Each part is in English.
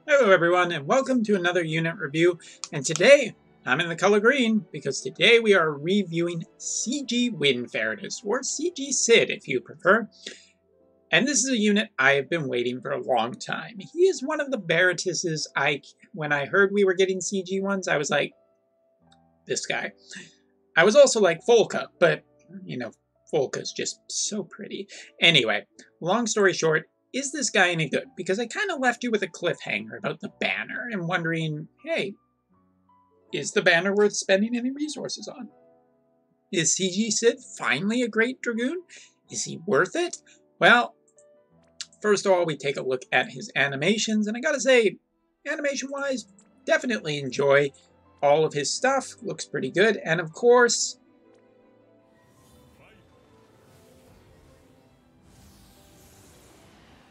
Hello everyone and welcome to another unit review, and today I'm in the color green because today we are reviewing CG Windfairness, or CG Sid if you prefer. And this is a unit I have been waiting for a long time. He is one of the Baratises when I heard we were getting CG ones, I was like, this guy. I was also like Volca, but Volca's just so pretty. Anyway, long story short, is this guy any good? Because I kind of left you with a cliffhanger about the banner and wondering, hey, is the banner worth spending any resources on? Is CG Sid finally a great dragoon? Is he worth it? Well, first of all, we take a look at his animations, and I gotta say, animation-wise, definitely enjoy all of his stuff. Looks pretty good, and of course,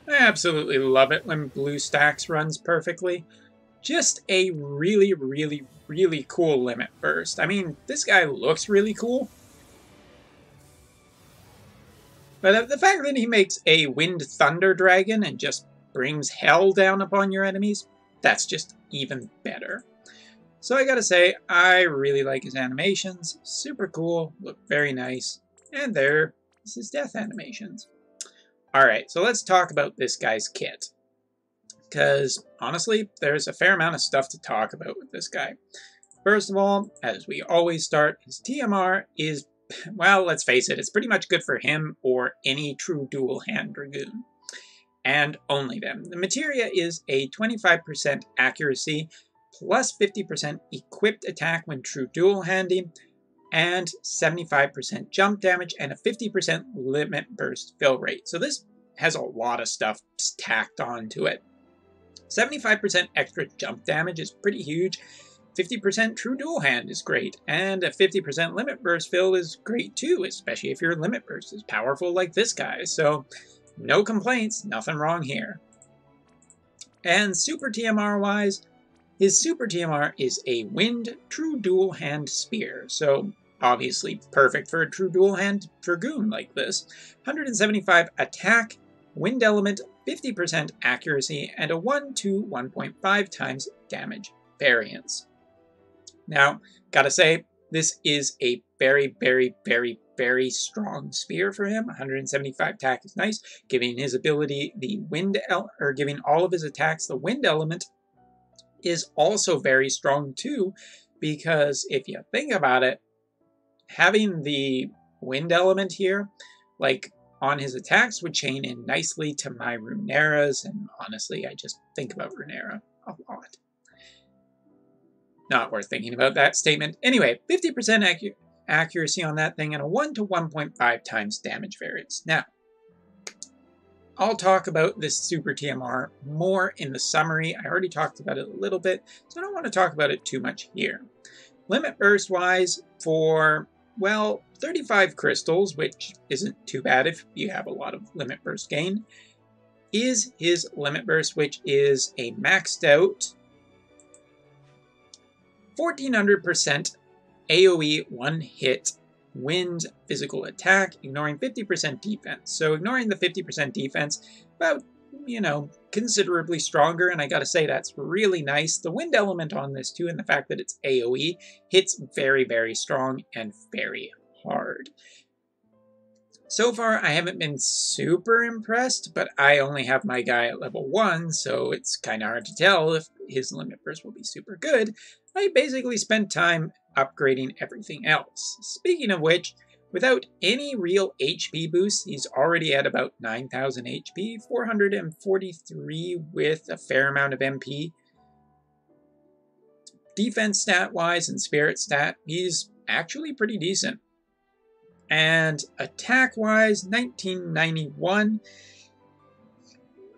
I absolutely love it when BlueStacks runs perfectly. Just a really, really, really cool limit burst. I mean, this guy looks really cool. But the fact that he makes a Wind Thunder Dragon and just brings hell down upon your enemies, that's just even better. So I gotta say, I really like his animations. Super cool, look very nice. And there is his death animations. Alright, so let's talk about this guy's kit. Because, honestly, there's a fair amount of stuff to talk about with this guy. First of all, as we always start, his TMR is, well, let's face it, it's pretty much good for him or any true dual-hand dragoon. And only them. The materia is a 25% accuracy, plus 50% equipped attack when true dual-handing, and 75% jump damage, and a 50% limit burst fill rate. So this has a lot of stuff tacked onto it. 75% extra jump damage is pretty huge. 50% true dual hand is great, and a 50% limit burst fill is great too, especially if your limit burst is powerful like this guy. So no complaints, nothing wrong here. And super TMR wise, his super TMR is a wind true dual hand spear. So obviously perfect for a true dual hand dragoon like this. 175 attack, wind element, 50% accuracy, and a 1 to 1.5 times damage variance. Now, gotta say, this is a very, very, very, very strong spear for him. 175 attack is nice, giving his ability the giving all of his attacks the wind element is also very strong too, because if you think about it, having the wind element here, like on his attacks, would chain in nicely to my Runeras, and honestly, I just think about Runera a lot. Not worth thinking about that statement. Anyway, 50% accuracy on that thing and a 1 to 1.5 times damage variance. Now, I'll talk about this Super TMR more in the summary. I already talked about it a little bit, so I don't want to talk about it too much here. Limit burst wise, for, well, 35 crystals, which isn't too bad if you have a lot of limit burst gain, is his limit burst, which is a maxed out 1400% AoE one hit wind physical attack, ignoring 50% defense. So ignoring the 50% defense, about, considerably stronger, and I gotta say that's really nice. The wind element on this too, and the fact that it's AoE, hits very, very strong and very hard. So far, I haven't been super impressed, but I only have my guy at level 1, so it's kind of hard to tell if his limit burst will be super good. I basically spent time upgrading everything else. Speaking of which, without any real HP boost, he's already at about 9,000 HP, 443 with a fair amount of MP. Defense stat-wise and spirit stat, he's actually pretty decent. And attack-wise, 1991.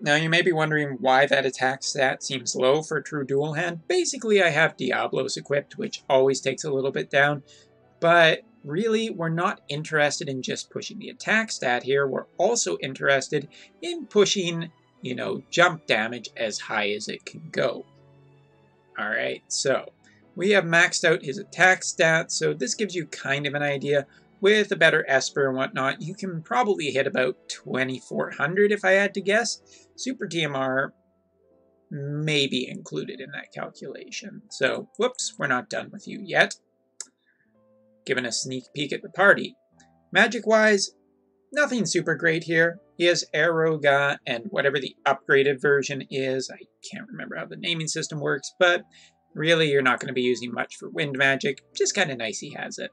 Now you may be wondering why that attack stat seems low for true dual hand. Basically, I have Diablos equipped, which always takes a little bit down. But really, we're not interested in just pushing the attack stat here. We're also interested in pushing, jump damage as high as it can go. Alright, so we have maxed out his attack stat, so this gives you kind of an idea. With a better Esper and whatnot, you can probably hit about 2400 if I had to guess. Super TMR may be included in that calculation. So, whoops, we're not done with you yet. Giving a sneak peek at the party. Magic-wise, nothing super great here. He has Aeroga and whatever the upgraded version is. I can't remember how the naming system works, but really you're not going to be using much for wind magic. Just kind of nice he has it.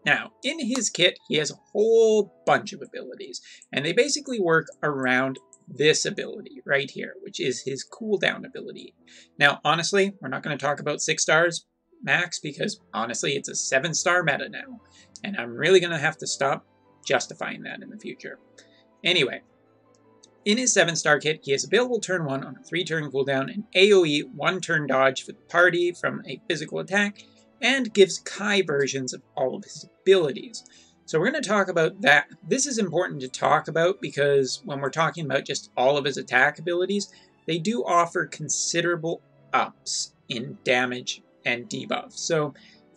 Now, in his kit, he has a whole bunch of abilities, and they basically work around this ability right here, which is his cooldown ability. Now, honestly, we're not going to talk about 6 stars max because, honestly, it's a 7-star meta now, and I'm really going to have to stop justifying that in the future. Anyway, in his 7-star kit, he has available turn 1 on a 3-turn cooldown, an AoE 1-turn dodge for the party from a physical attack, and gives Kai versions of all of his abilities. So we're going to talk about that. This is important to talk about because when we're talking about just all of his attack abilities, they do offer considerable ups in damage and debuff. So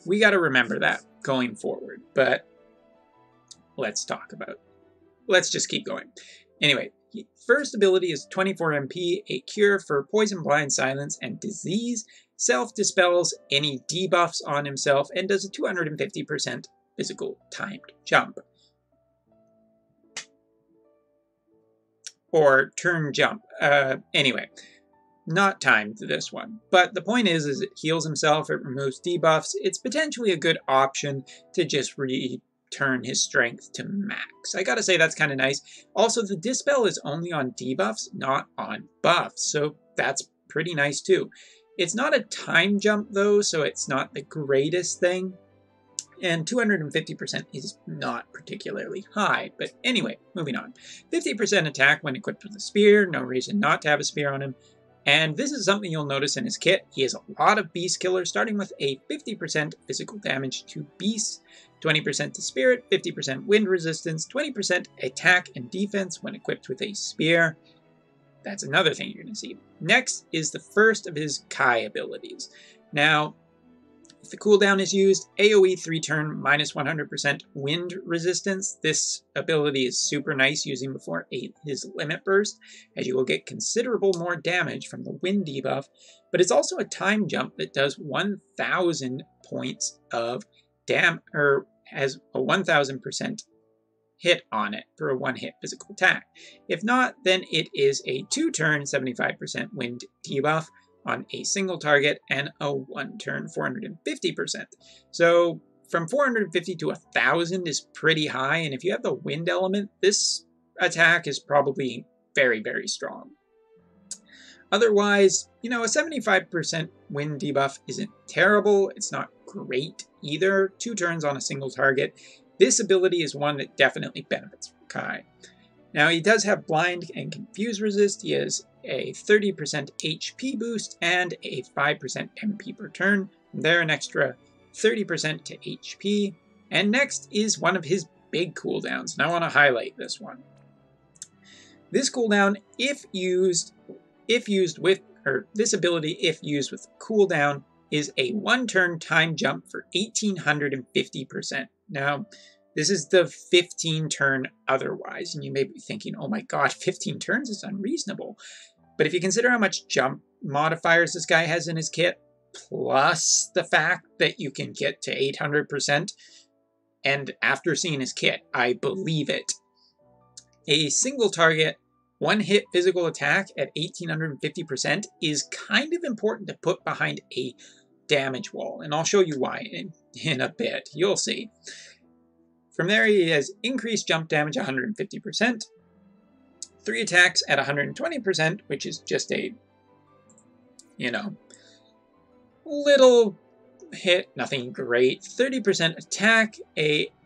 we got to remember that going forward. But let's just keep going. Anyway, first ability is 24 MP, a cure for poison, blind, silence, and disease. Self-dispels any debuffs on himself and does a 250% physical timed jump. Or turn jump. Anyway, not timed this one. But the point is it heals himself, it removes debuffs. It's potentially a good option to just return his strength to max. I gotta say that's kind of nice. Also, the dispel is only on debuffs, not on buffs. So that's pretty nice too. It's not a time jump though, so it's not the greatest thing. And 250% is not particularly high. But anyway, moving on. 50% attack when equipped with a spear. No reason not to have a spear on him. And this is something you'll notice in his kit. He has a lot of beast killers, starting with a 50% physical damage to beasts, 20% to spirit, 50% wind resistance, 20% attack and defense when equipped with a spear. That's another thing you're going to see. Next is the first of his Kai abilities. Now, if the cooldown is used, AoE 3-turn minus 100% wind resistance. This ability is super nice using before his limit burst, as you will get considerable more damage from the wind debuff, but it's also a time jump that does 1,000 points of has a 1,000% hit on it for a 1-hit physical attack. If not, then it is a 2-turn 75% wind debuff on a single target and a 1-turn 450%. So from 450 to 1,000 is pretty high, and if you have the wind element, this attack is probably very, very strong. Otherwise, a 75% wind debuff isn't terrible. It's not great either. 2 turns on a single target. This ability is one that definitely benefits from Kai. Now, he does have blind and confuse resist. He has a 30% HP boost and a 5% MP per turn. From there, an extra 30% to HP. And next is one of his big cooldowns, and I want to highlight this one. This cooldown, this ability, if used with cooldown, is a 1-turn time jump for 1,850%. Now, this is the 15-turn otherwise, and you may be thinking, oh my god, 15 turns is unreasonable. But if you consider how much jump modifiers this guy has in his kit, plus the fact that you can get to 800%, and after seeing his kit, I believe it. A single target, 1-hit physical attack at 1,850% is kind of important to put behind a damage wall, and I'll show you why in a bit. You'll see. From there, he has increased jump damage 150%, 3 attacks at 120%, which is just a, little hit, nothing great. 30% attack, an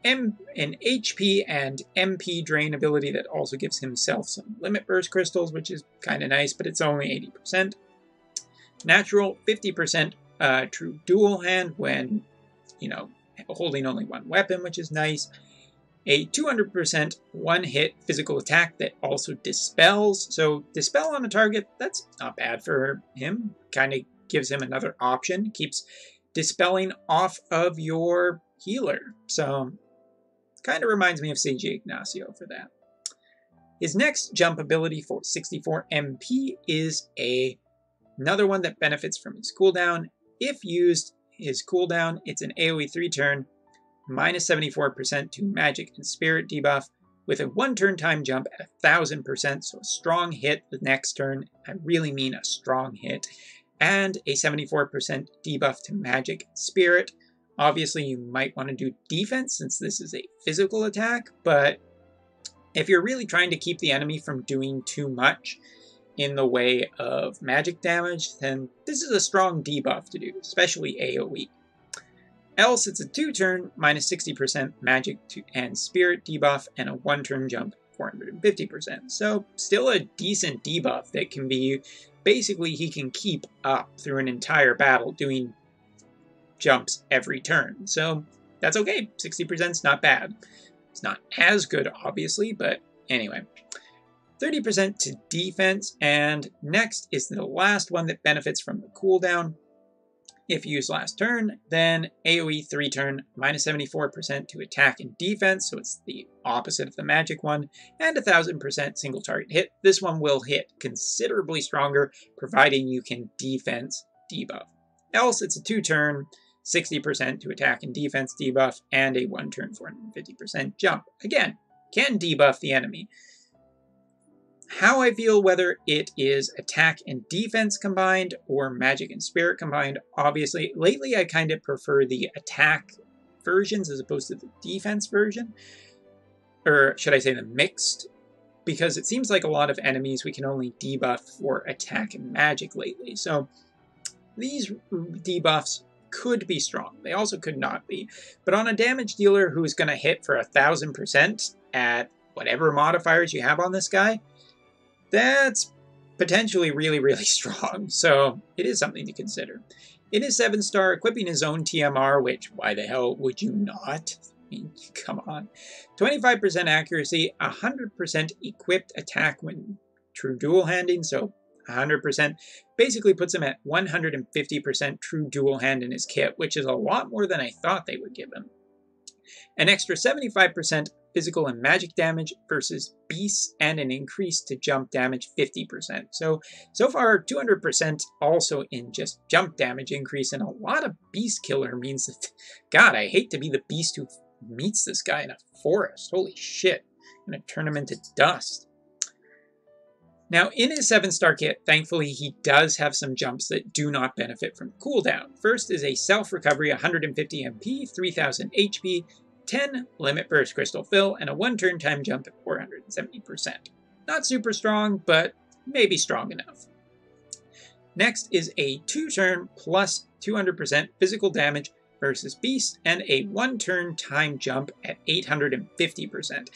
HP and MP drain ability that also gives himself some limit burst crystals, which is kind of nice, but it's only 80%. Natural, 50% true dual hand when, holding only one weapon, which is nice. A 200% 1-hit physical attack that also dispels. So dispel on a target, that's not bad for him. Kind of gives him another option. Keeps dispelling off of your healer. So kind of reminds me of CG Ignacio for that. His next jump ability for 64 MP is a Another one that benefits from his cooldown. If used his cooldown, it's an AoE 3-turn, minus 74% to magic and spirit debuff, with a 1-turn time jump at 1000%, so a strong hit the next turn. I really mean a strong hit. And a 74% debuff to magic and spirit. Obviously, you might want to do defense since this is a physical attack, but if you're really trying to keep the enemy from doing too much in the way of magic damage, then this is a strong debuff to do, especially AoE. Else, it's a 2-turn, minus 60% magic and spirit debuff, and a 1-turn jump, 450%. So, still a decent debuff that can be, basically he can keep up through an entire battle doing jumps every turn. So, that's okay. 60% is not bad. It's not as good, obviously, but anyway. 30% to defense, and next is the last one that benefits from the cooldown. If used last turn, then AoE 3-turn, minus 74% to attack and defense, so it's the opposite of the magic one, and 1000% single target hit. This one will hit considerably stronger, providing you can defense debuff. Else, it's a 2-turn, 60% to attack and defense debuff, and a 1-turn 450% jump. Again, can debuff the enemy. How I feel whether it is attack and defense combined or magic and spirit combined, obviously, lately I kind of prefer the attack versions as opposed to the defense version. Or should I say the mixed? Because it seems like a lot of enemies we can only debuff for attack and magic lately. So these debuffs could be strong. They also could not be. But on a damage dealer who's going to hit for 1000% at whatever modifiers you have on this guy, that's potentially really, really strong. So it is something to consider. It is 7-star, equipping his own TMR, which why the hell would you not? I mean, come on. 25% accuracy, 100% equipped attack when true dual handing, so 100%, basically puts him at 150% true dual hand in his kit, which is a lot more than I thought they would give him. An extra 75% physical and magic damage versus beasts, and an increase to jump damage 50%. So far 200% also in just jump damage increase, and a lot of beast killer means that, God, I hate to be the beast who meets this guy in a forest. Holy shit. I'm going to turn him into dust. Now, in his 7-star kit, thankfully, he does have some jumps that do not benefit from cooldown. First is a self-recovery 150 MP, 3000 HP, 10 limit burst crystal fill, and a 1-turn time jump at 470%. Not super strong, but maybe strong enough. Next is a 2-turn plus 200% physical damage versus beast, and a 1-turn time jump at 850%.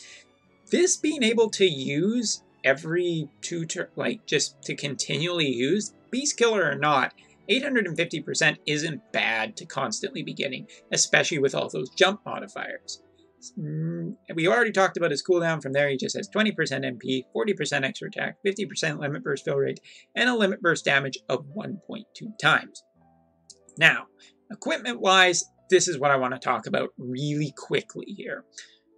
This being able to use every 2 turn, like just to continually use, beast killer or not, 850% isn't bad to constantly be getting, especially with all those jump modifiers. We already talked about his cooldown. From there, he just has 20% MP, 40% extra attack, 50% limit burst fill rate, and a limit burst damage of 1.2 times. Now, equipment-wise, this is what I want to talk about really quickly here.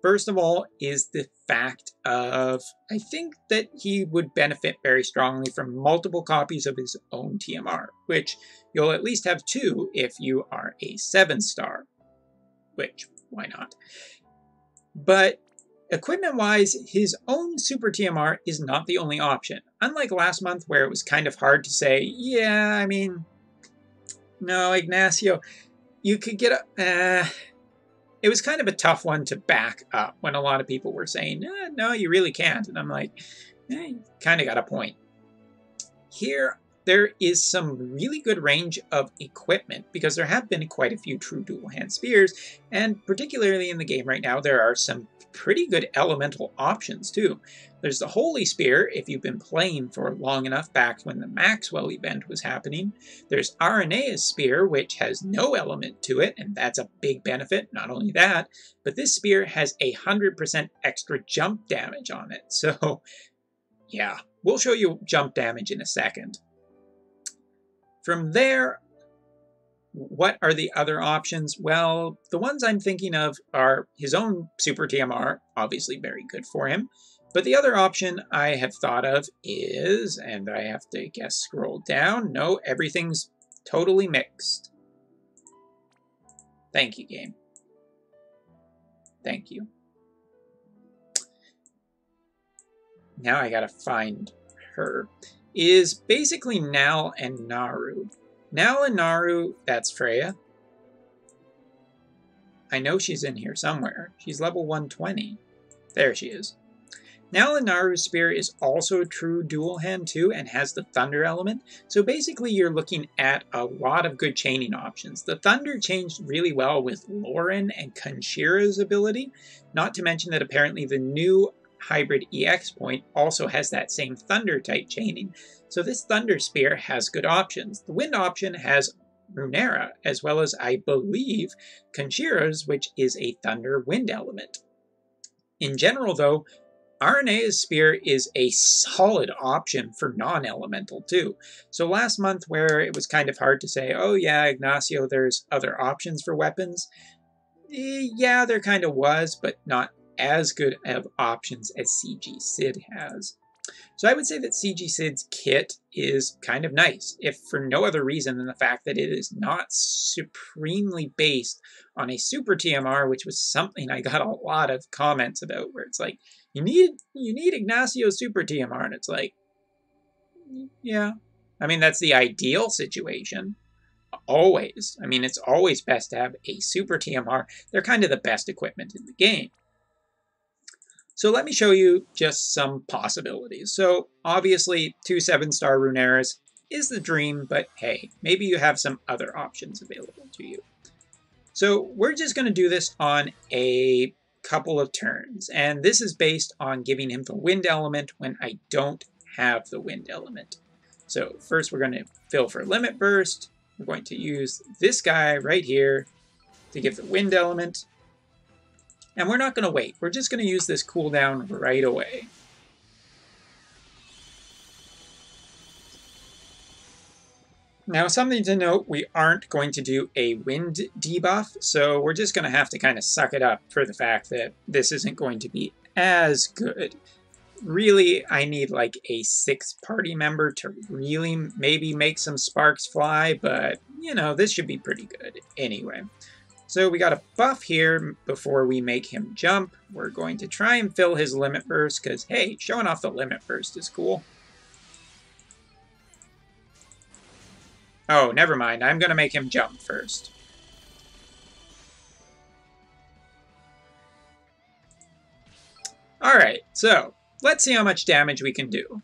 First of all is the fact of, I think that he would benefit very strongly from multiple copies of his own TMR, which you'll at least have 2 if you are a 7-star, which, why not? But equipment-wise, his own super TMR is not the only option. Unlike last month where it was kind of hard to say, yeah, I mean, no, Ignacio, you could get a... It was kind of a tough one to back up when a lot of people were saying, no, you really can't. And I'm like, you kind of got a point. Here, there is some really good range of equipment because there have been quite a few true dual hand spears. And particularly in the game right now, there are some pretty good elemental options too. There's the Holy Spear, if you've been playing for long enough back when the Maxwell event was happening. There's Arenea's Spear, which has no element to it, and that's a big benefit. Not only that, but this spear has 100% extra jump damage on it. So, yeah, we'll show you jump damage in a second. From there, what are the other options? Well, the ones I'm thinking of are his own Super TMR, obviously very good for him. But the other option I have thought of is, and I have to guess scroll down, no, everything's totally mixed. Thank you, game. Thank you. Now I gotta find her. Is basically Nal and Naru. Nal and Naru, that's Freya. I know she's in here somewhere. She's level 120. There she is. Nal and Naru's spear is also a true dual hand too and has the thunder element. So basically you're looking at a lot of good chaining options. The thunder changed really well with Lauren and Kanshira's ability. Not to mention that apparently the new hybrid EX point also has that same thunder type chaining. So this thunder spear has good options. The wind option has Runeera, as well as I believe Kanshira's, which is a thunder wind element. In general though, Arenea's spear is a solid option for non-elemental too. So last month where it was kind of hard to say, oh yeah, Ignacio, there's other options for weapons. Yeah, there kind of was, but not as good of options as CG Sid has. So I would say that CG Sid's kit is kind of nice, if for no other reason than the fact that it is not supremely based on a super TMR, which was something I got a lot of comments about, where it's like, you need Ignacio super TMR, and it's like, yeah. I mean, that's the ideal situation. Always. I mean, it's always best to have a super TMR. They're kind of the best equipment in the game. So let me show you just some possibilities. So obviously 2 7-star Runeeras is the dream, but hey, maybe you have some other options available to you. So we're just going to do this on a couple of turns, and this is based on giving him the wind element when I don't have the wind element. So first we're going to fill for limit burst. We're going to use this guy right here to give the wind element. And we're not going to wait. We're just going to use this cooldown right away. Now, something to note, we aren't going to do a wind debuff, so we're just going to have to kind of suck it up for the fact that this isn't going to be as good. Really, I need like a 6th party member to really maybe make some sparks fly, but, you know, this should be pretty good anyway. So we got a buff here before we make him jump. We're going to try and fill his limit burst because, hey, showing off the limit burst is cool. Oh, never mind. I'm going to make him jump first. Alright, so let's see how much damage we can do.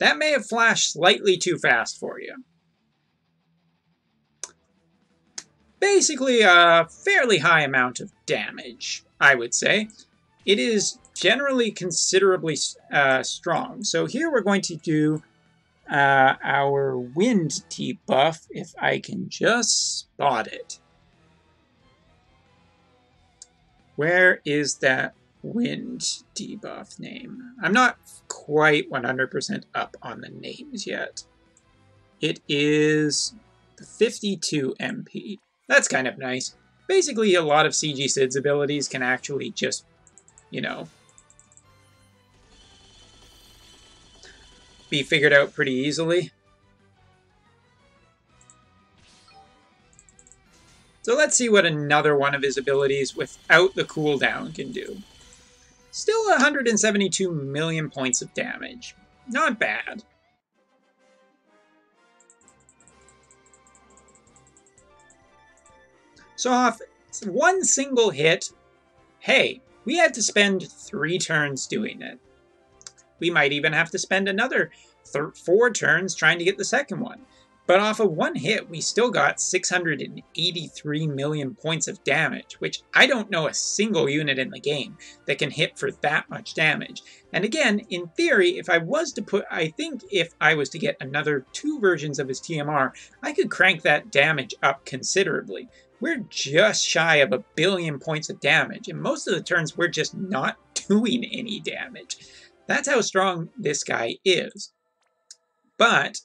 That may have flashed slightly too fast for you. Basically, a fairly high amount of damage, I would say. It is generally considerably strong. So here we're going to do our wind debuff, if I can just spot it. Where is that wind debuff name? I'm not quite 100% up on the names yet. It is 52 MP. That's kind of nice. Basically, a lot of CG Sid's abilities can actually just, you know, be figured out pretty easily. So let's see what another one of his abilities without the cooldown can do. Still 172 million points of damage. Not bad. So off one single hit, hey, we had to spend 3 turns doing it. We might even have to spend another 4 turns trying to get the second one. But off of one hit, we still got 683 million points of damage, which I don't know a single unit in the game that can hit for that much damage. And again, in theory, if I was to put, I think if I was to get another 2 versions of his TMR, I could crank that damage up considerably. We're just shy of 1 billion points of damage, and most of the turns we're just not doing any damage. That's how strong this guy is. But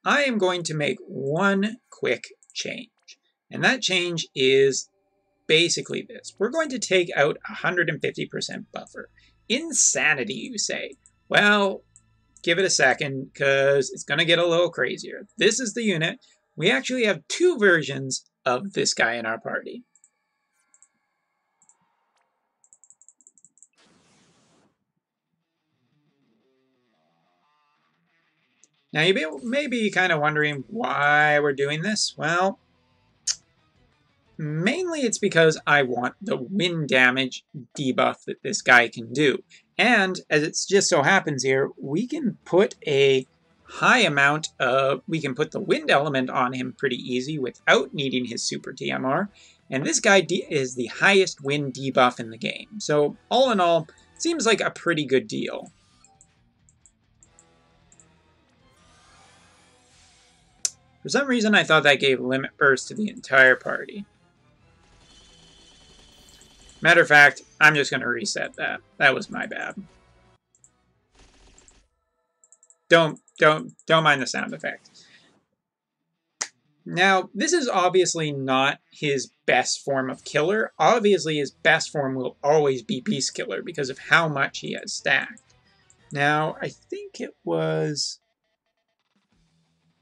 I am going to make one quick change. And that change is basically this. We're going to take out 150% buffer. Insanity, you say? Well, give it a second, because it's going to get a little crazier. This is the unit. We actually have two versions of this guy in our party. Now, you may be kind of wondering why we're doing this. Well, mainly it's because I want the wind damage debuff that this guy can do. And, as it just so happens here, we can put a high amount of... we can put the wind element on him pretty easy without needing his super TMR. And this guy is the highest wind debuff in the game. So, all in all, seems like a pretty good deal. For some reason, I thought that gave Limit Burst to the entire party. Matter of fact, I'm just going to reset that. That was my bad. Don't mind the sound effect. Now, this is obviously not his best form of killer. Obviously, his best form will always be Beast Killer because of how much he has stacked. Now, I think it was...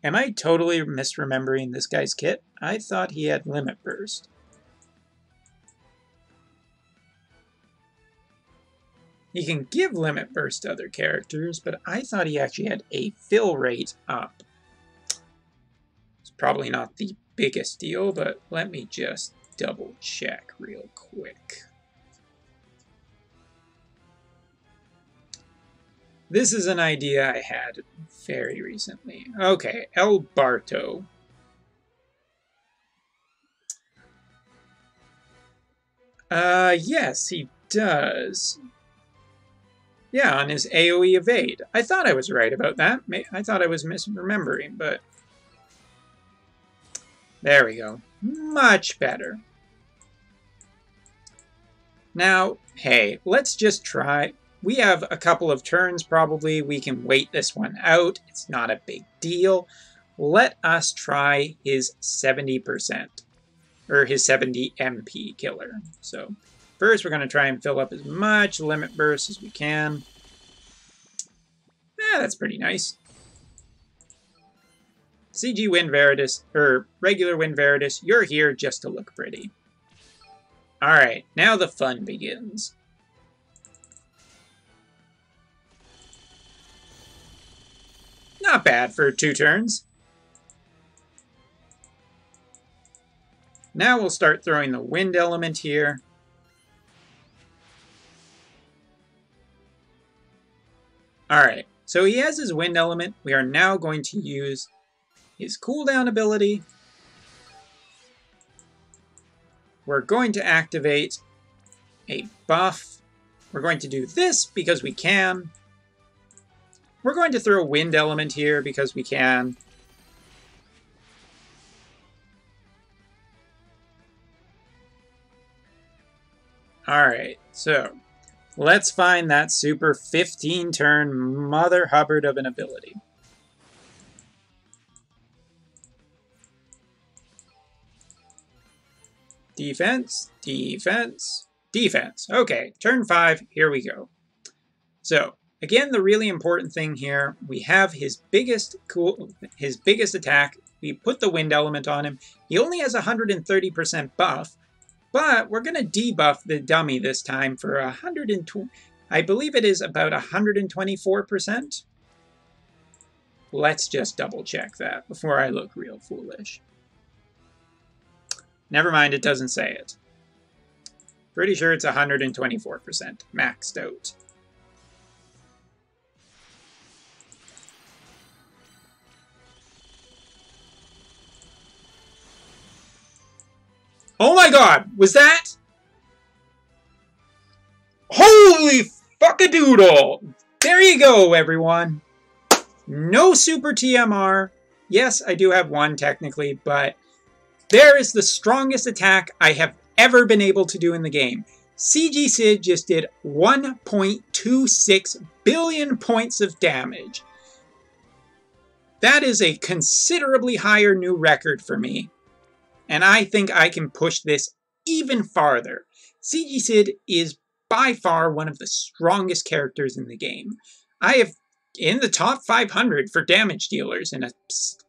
am I totally misremembering this guy's kit? I thought he had Limit Burst. He can give Limit Burst to other characters, but I thought he actually had a fill rate up. It's probably not the biggest deal, but let me just double check real quick. This is an idea I had very recently. Okay, El Barto. Yes, he does. Yeah, on his AoE evade. I thought I was right about that. I thought I was misremembering, but... there we go. Much better. Now, hey, let's just try... we have a couple of turns, probably. We can wait this one out. It's not a big deal. Let us try his 70%. Or his 70 MP killer. So... first, we're going to try and fill up as much Limit Burst as we can. That's pretty nice. CG Wind Veritas, or regular Wind Veritas, you're here just to look pretty. Alright, now the fun begins. Not bad for 2 turns. Now we'll start throwing the wind element here. Alright, so he has his wind element. We are now going to use his cooldown ability. We're going to activate a buff. We're going to do this because we can. We're going to throw a wind element here because we can. Alright, so let's find that super 15-turn Mother Hubbard of an ability. Defense, defense, defense. Okay, turn 5, here we go. So, again, the really important thing here, we have his biggest attack. We put the wind element on him. He only has 130% buff, but we're going to debuff the dummy this time for 120. I believe it is about 124%. Let's just double check that before I look real foolish. Never mind, it doesn't say it. Pretty sure it's 124% maxed out. Oh my god, was that? Holy fuckadoodle! There you go, everyone. No super TMR. Yes, I do have one technically, but there is the strongest attack I have ever been able to do in the game. CG Sid just did 1.26 billion points of damage. That is a considerably higher new record for me, and I think I can push this even farther. CG Sid is by far one of the strongest characters in the game. I have in the top 500 for damage dealers, and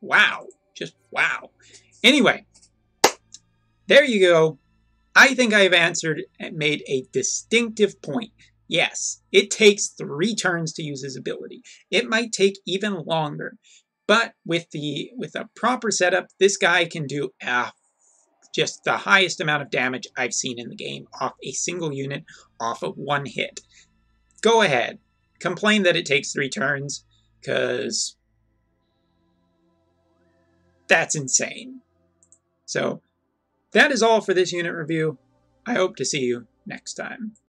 wow, just wow. Anyway, there you go. I think I have answered and made a distinctive point. Yes, it takes 3 turns to use his ability. It might take even longer, but with a proper setup, this guy can do just the highest amount of damage I've seen in the game off a single unit, off of 1 hit. Go ahead, complain that it takes 3 turns, because that's insane. So that is all for this unit review. I hope to see you next time.